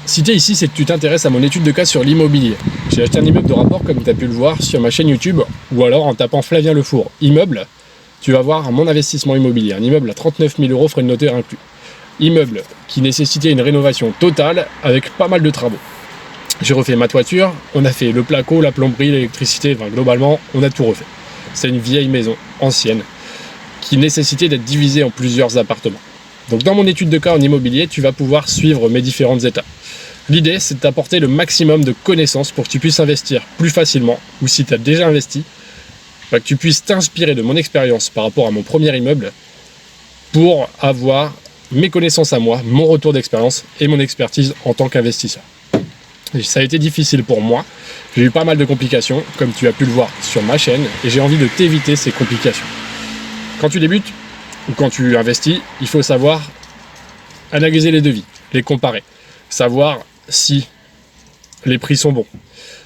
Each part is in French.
Si tu es ici, c'est que tu t'intéresses à mon étude de cas sur l'immobilier. J'ai acheté un immeuble de rapport comme tu as pu le voir sur ma chaîne YouTube ou alors en tapant Flavien Lefour immeuble, tu vas voir mon investissement immobilier. Un immeuble à 39 000 € frais de notaire inclus. Immeuble qui nécessitait une rénovation totale avec pas mal de travaux. J'ai refait ma toiture, on a fait le placo, la plomberie, l'électricité, enfin globalement on a tout refait. C'est une vieille maison ancienne qui nécessitait d'être divisée en plusieurs appartements. Donc dans mon étude de cas en immobilier, tu vas pouvoir suivre mes différentes étapes. L'idée, c'est de t'apporter le maximum de connaissances pour que tu puisses investir plus facilement, ou si tu as déjà investi, que tu puisses t'inspirer de mon expérience par rapport à mon premier immeuble pour avoir mes connaissances à moi, mon retour d'expérience et mon expertise en tant qu'investisseur. Et ça a été difficile pour moi, j'ai eu pas mal de complications, comme tu as pu le voir sur ma chaîne, et j'ai envie de t'éviter ces complications. Quand tu débutes, ou quand tu investis, il faut savoir analyser les devis, les comparer, savoir si les prix sont bons.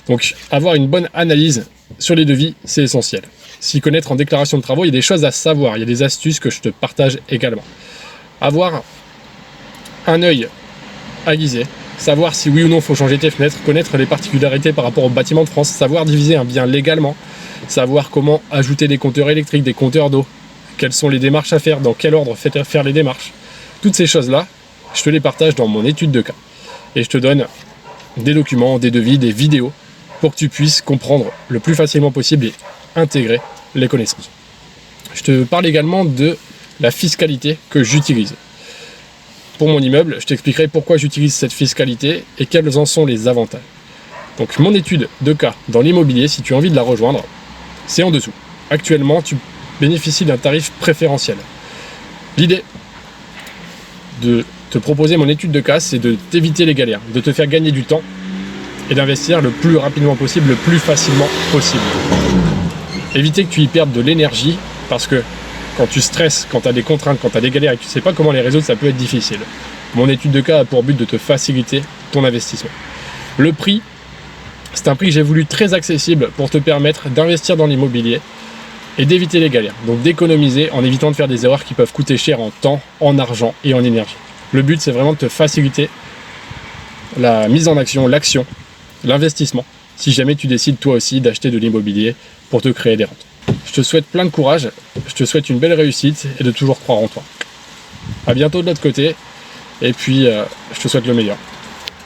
Donc avoir une bonne analyse sur les devis, c'est essentiel. S'y connaître en déclaration de travaux, il y a des choses à savoir, il y a des astuces que je te partage également. Avoir un œil aiguisé, savoir si oui ou non il faut changer tes fenêtres, connaître les particularités par rapport au bâtiment de France, savoir diviser un bien légalement, savoir comment ajouter des compteurs électriques, des compteurs d'eau, quelles sont les démarches à faire, dans quel ordre faire les démarches. Toutes ces choses-là, je te les partage dans mon étude de cas. Et je te donne des documents, des devis, des vidéos pour que tu puisses comprendre le plus facilement possible et intégrer les connaissances. Je te parle également de la fiscalité que j'utilise. Pour mon immeuble, je t'expliquerai pourquoi j'utilise cette fiscalité et quels en sont les avantages. Donc mon étude de cas dans l'immobilier, si tu as envie de la rejoindre, c'est en dessous. Actuellement, tu bénéficies d'un tarif préférentiel. L'idée de te proposer mon étude de cas, c'est de t'éviter les galères, de te faire gagner du temps et d'investir le plus rapidement possible, le plus facilement possible. Éviter que tu y perdes de l'énergie parce que quand tu stresses, quand tu as des contraintes, quand tu as des galères et que tu ne sais pas comment les résoudre, ça peut être difficile. Mon étude de cas a pour but de te faciliter ton investissement. Le prix, c'est un prix que j'ai voulu très accessible pour te permettre d'investir dans l'immobilier et d'éviter les galères. Donc d'économiser en évitant de faire des erreurs qui peuvent coûter cher en temps, en argent et en énergie. Le but, c'est vraiment de te faciliter la mise en action, l'action, l'investissement, si jamais tu décides toi aussi d'acheter de l'immobilier pour te créer des rentes. Je te souhaite plein de courage, je te souhaite une belle réussite et de toujours croire en toi. À bientôt de l'autre côté, et puis je te souhaite le meilleur.